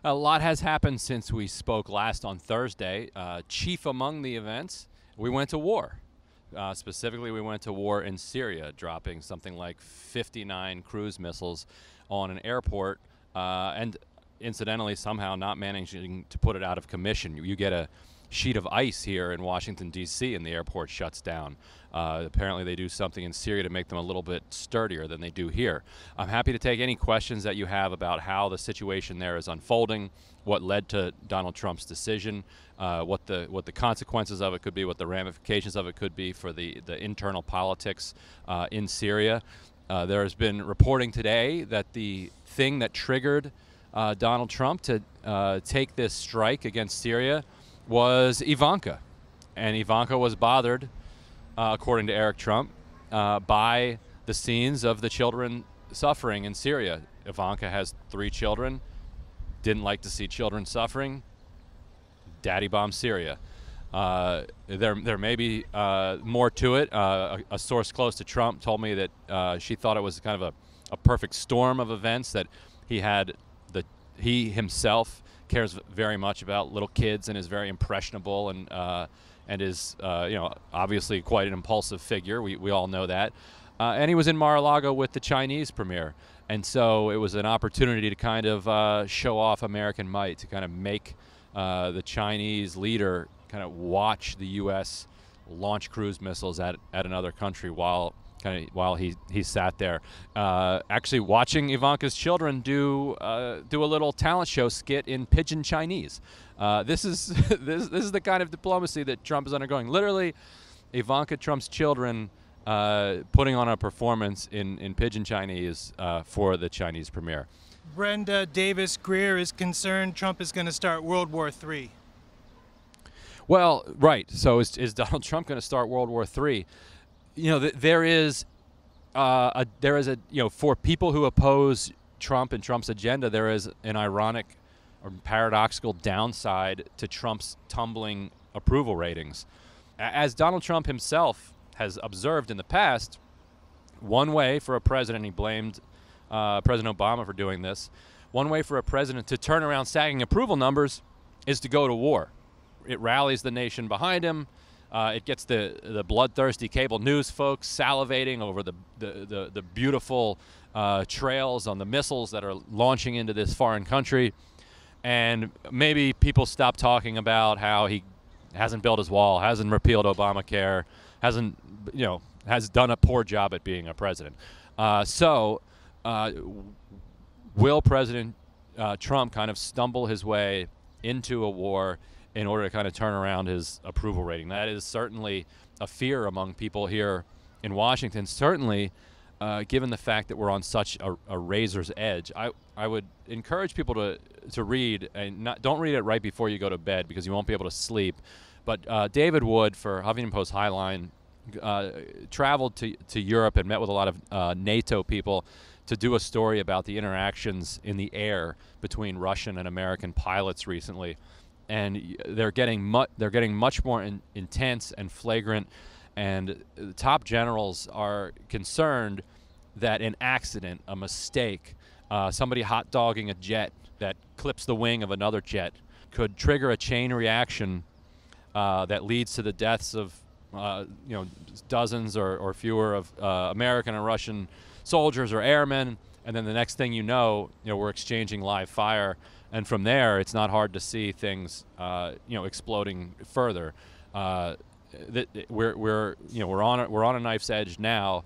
A lot has happened since we spoke last on Thursday. Chief among the events, we went to war. Specifically, we went to war in Syria, dropping something like 59 cruise missiles on an airport, and incidentally, somehow not managing to put it out of commission. You get a sheet of ice here in Washington, D.C., and the airport shuts down. Apparently, they do something in Syria to make them a little bit sturdier than they do here. I'm happy to take any questions that you have about how the situation there is unfolding, what led to Donald Trump's decision, what the consequences of it could be, what the ramifications of it could be for the internal politics in Syria. There has been reporting today that the thing that triggered Donald Trump to take this strike against Syria was Ivanka. And Ivanka was bothered, according to Eric Trump, by the scenes of the children suffering in Syria. Ivanka has 3 children, didn't like to see children suffering, daddy bombed Syria. There may be more to it. A source close to Trump told me that she thought it was kind of a perfect storm of events, that he himself cares very much about little kids and is very impressionable and is obviously quite an impulsive figure. We all know that. And he was in Mar-a-Lago with the Chinese premier, and so it was an opportunity to kind of show off American might, to kind of make the Chinese leader kind of watch the U.S. launch cruise missiles at another country while he sat there, actually watching Ivanka's children do a little talent show skit in Pidgin Chinese. This is the kind of diplomacy that Trump is undergoing. Literally, Ivanka Trump's children putting on a performance in Pidgin Chinese for the Chinese premier. Brenda Davis Greer is concerned Trump is going to start World War III. Well, right. So is Donald Trump going to start World War III? There is for people who oppose Trump and Trump's agenda, there is an ironic or paradoxical downside to Trump's tumbling approval ratings. As Donald Trump himself has observed in the past, one way for a president, he blamed President Obama for doing this, one way for a president to turn around sagging approval numbers is to go to war. It rallies the nation behind him. It gets the bloodthirsty cable news folks salivating over the beautiful trails on the missiles that are launching into this foreign country. And maybe people stop talking about how he hasn't built his wall, hasn't repealed Obamacare, has done a poor job at being a president. Will President Trump kind of stumble his way into a war in order to kind of turn around his approval rating? That is certainly a fear among people here in Washington, certainly given the fact that we're on such a razor's edge. I would encourage people to read, and don't read it right before you go to bed because you won't be able to sleep. But David Wood for Huffington Post Highline traveled to Europe and met with a lot of NATO people to do a story about the interactions in the air between Russian and American pilots recently. And they're getting much more intense and flagrant, and the top generals are concerned that an accident, a mistake, somebody hot-dogging a jet that clips the wing of another jet could trigger a chain reaction that leads to the deaths of dozens or fewer of American and Russian soldiers or airmen, and then the next thing you know, we're exchanging live fire. And from there, it's not hard to see things, exploding further. We're on a knife's edge now,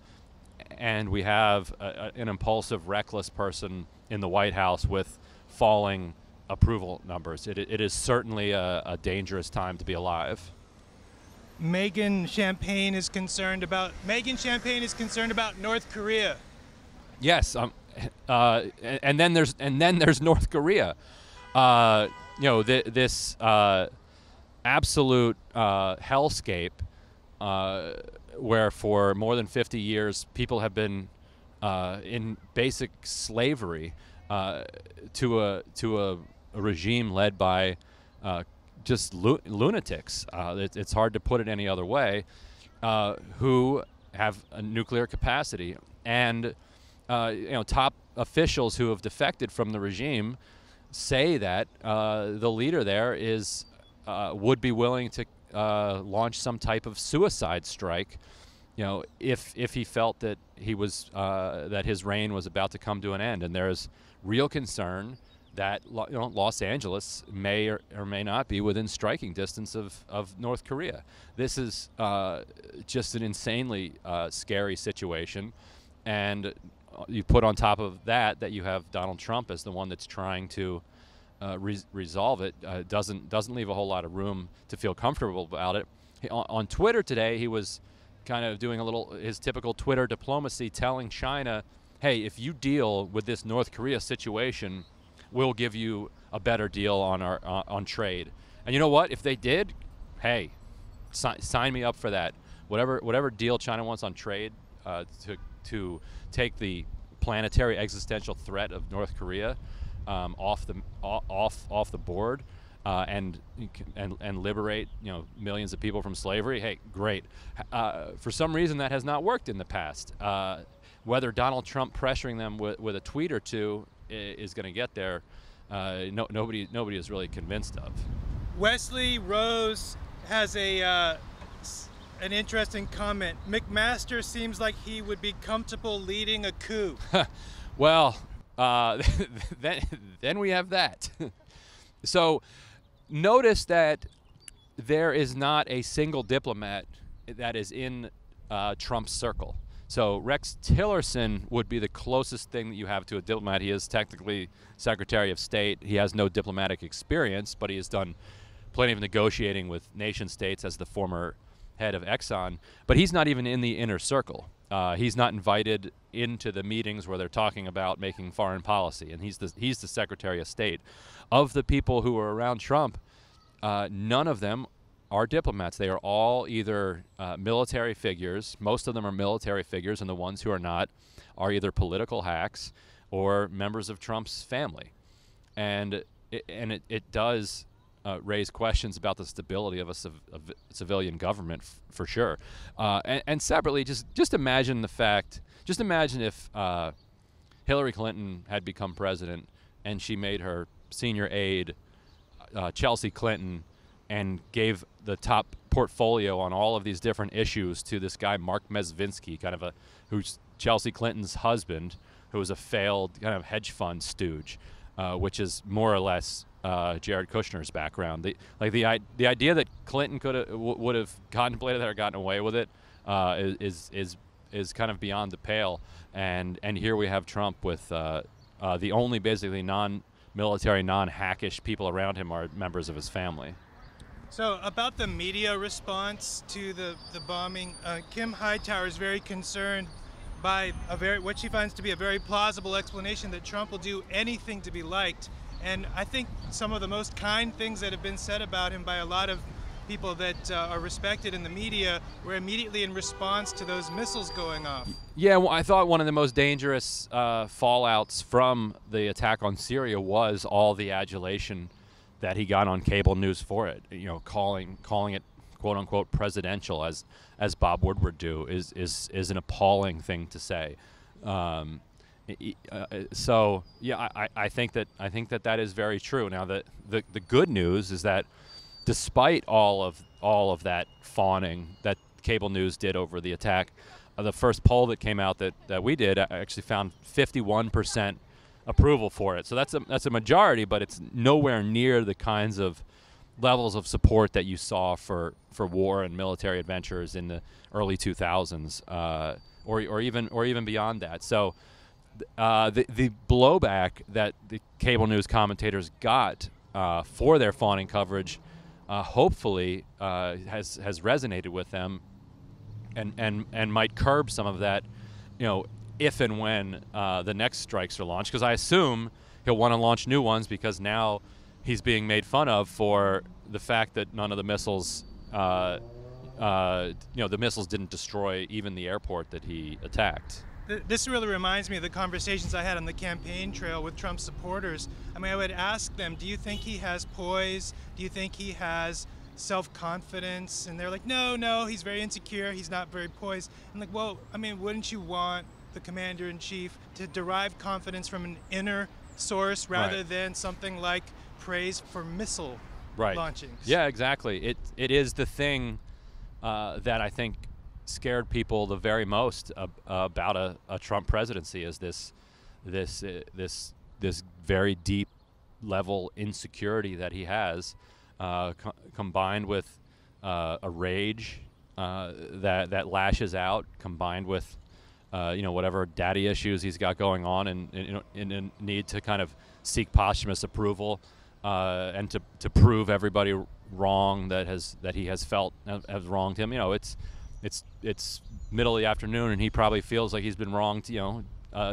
and we have an impulsive, reckless person in the White House with falling approval numbers. It is certainly a dangerous time to be alive. Meghan Champagne is concerned about North Korea. Yes, and then there's North Korea. This absolute hellscape where for more than 50 years people have been in basic slavery to a regime led by just lunatics. It's hard to put it any other way. Who have a nuclear capacity, and top officials who have defected from the regime say that the leader there would be willing to launch some type of suicide strike, if he felt that that his reign was about to come to an end. And there's real concern that Los Angeles may or may not be within striking distance of North Korea. This is just an insanely scary situation, and you put on top of that you have Donald Trump as the one that's trying to resolve it. Doesn't leave a whole lot of room to feel comfortable about it. On Twitter today, he was kind of doing his typical Twitter diplomacy, telling China, hey, if you deal with this North Korea situation, we'll give you a better deal on trade. And you know what? If they did, hey, sign me up for that. Whatever deal China wants on trade to take the planetary existential threat of North Korea off the board and liberate millions of people from slavery. Hey, great. For some reason, that has not worked in the past. Whether Donald Trump pressuring them with a tweet or two is going to get there, nobody is really convinced of. Wesley Rose has an interesting comment. McMaster seems like he would be comfortable leading a coup. Well, then we have that. So notice that there is not a single diplomat that is in Trump's circle. So Rex Tillerson would be the closest thing that you have to a diplomat. He is technically Secretary of State. He has no diplomatic experience, but he has done plenty of negotiating with nation states as the former head of Exxon. But he's not even in the inner circle. He's not invited into the meetings where they're talking about making foreign policy, and he's the Secretary of State. Of the people who are around Trump, none of them are diplomats. They are all either military figures. Most of them are military figures, and the ones who are not are either political hacks or members of Trump's family. And it does raise questions about the stability of a civilian government, for sure. And separately, just imagine the fact. Just imagine if Hillary Clinton had become president and she made her senior aide Chelsea Clinton and gave the top portfolio on all of these different issues to this guy Mark Mezvinsky, who's Chelsea Clinton's husband, who was a failed kind of hedge fund stooge, which is more or less Jared Kushner's background. The idea that Clinton would have contemplated that or gotten away with it is kind of beyond the pale. And here we have Trump with the only basically non-military, non-hackish people around him are members of his family. So about the media response to the bombing, Kim Hightower is very concerned by what she finds to be a very plausible explanation that Trump will do anything to be liked. And I think some of the most kind things that have been said about him by a lot of people that are respected in the media were immediately in response to those missiles going off. Yeah, well, I thought one of the most dangerous fallouts from the attack on Syria was all the adulation that he got on cable news for it. Calling it "quote unquote" presidential, as Bob Woodward do, is an appalling thing to say. So yeah, I think that is very true. Now the good news is that despite all of that fawning that cable news did over the attack, the first poll that came out that we did actually found 51% approval for it. So that's a majority, but it's nowhere near the kinds of levels of support that you saw for war and military adventures in the early 2000s, or even beyond that. So the blowback that the cable news commentators got for their fawning coverage hopefully has resonated with them and might curb some of that, if and when the next strikes are launched, because I assume he'll want to launch new ones, because now he's being made fun of for the fact that none of the missiles, the missiles didn't destroy even the airport that he attacked. This really reminds me of the conversations I had on the campaign trail with Trump supporters. I mean, I would ask them, do you think he has poise? Do you think he has self-confidence? And they're like, no, he's very insecure. He's not very poised. I'm like, well, I mean, wouldn't you want the commander-in-chief to derive confidence from an inner source rather than something like praise for missile launchings. Yeah, exactly. It is the thing that I think scared people the very most about a Trump presidency, is this very deep level insecurity that he has, combined with a rage that lashes out, combined with whatever daddy issues he's got going on, and in a need to kind of seek posthumous approval, and to prove everybody wrong that he has felt has wronged him. It's middle of the afternoon, and he probably feels like he's been wronged,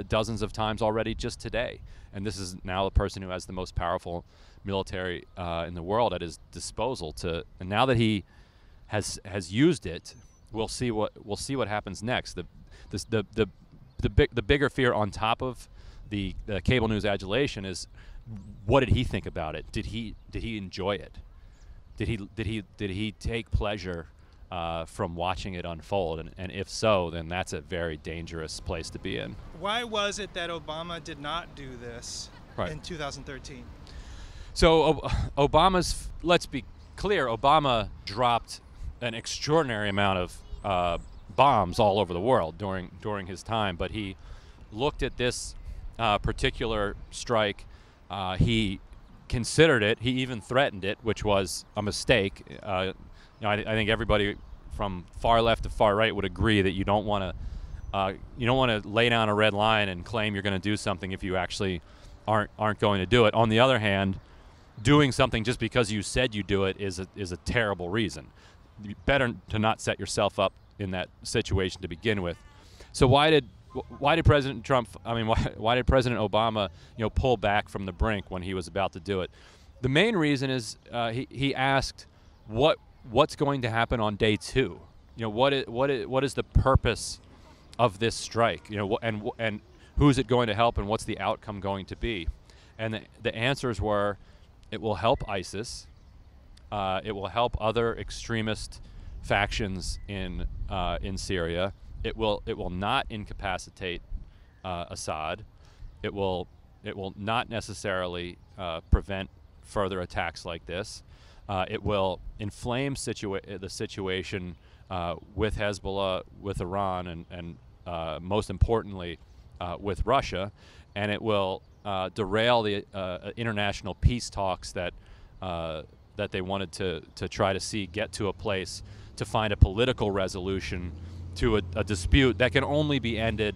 dozens of times already just today. And this is now the person who has the most powerful military in the world at his disposal. And now that he has used it, we'll see what happens next. The bigger fear on top of the cable news adulation is, what did he think about it? Did he enjoy it? Did he take pleasure from watching it unfold? And if so, then that's a very dangerous place to be in. Why was it that Obama did not do this in 2013? So let's be clear, Obama dropped an extraordinary amount of bombs all over the world during his time, but he looked at this particular strike. He considered it. He even threatened it, which was a mistake. I think everybody from far left to far right would agree that you don't want to lay down a red line and claim you're going to do something if you actually aren't going to do it. On the other hand, doing something just because you said you do it is a terrible reason. Better to not set yourself up in that situation to begin with. So why did President Trump? Why did President Obama, pull back from the brink when he was about to do it? The main reason is he asked what's going to happen on day two. What is the purpose of this strike? And who's it going to help, and what's the outcome going to be? And the answers were, it will help ISIS. It will help other extremist factions in Syria. It will not incapacitate Assad. It will not necessarily prevent further attacks like this. It will inflame the situation with Hezbollah, with Iran, and most importantly with Russia, and it will derail the international peace talks that they wanted to try to see get to a place to find a political resolution to a dispute that can only be ended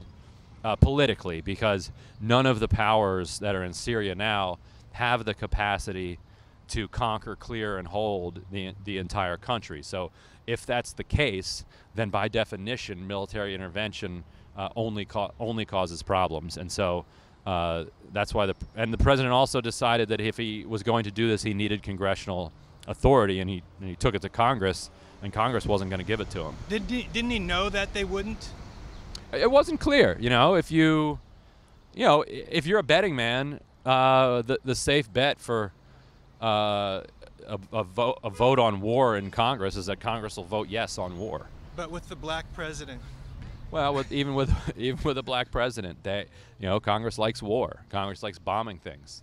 politically, because none of the powers that are in Syria now have the capacity to conquer, clear, and hold the entire country. So if that's the case, then by definition, military intervention only causes problems. And so that's why the president also decided that if he was going to do this, he needed congressional authority, and he took it to Congress, and Congress wasn't going to give it to him. Didn't he know that they wouldn't? It wasn't clear. If you're a betting man, the safe bet for a vote on war in Congress is that Congress will vote yes on war. But with the black president. Well, even with a black president, Congress likes war. Congress likes bombing things.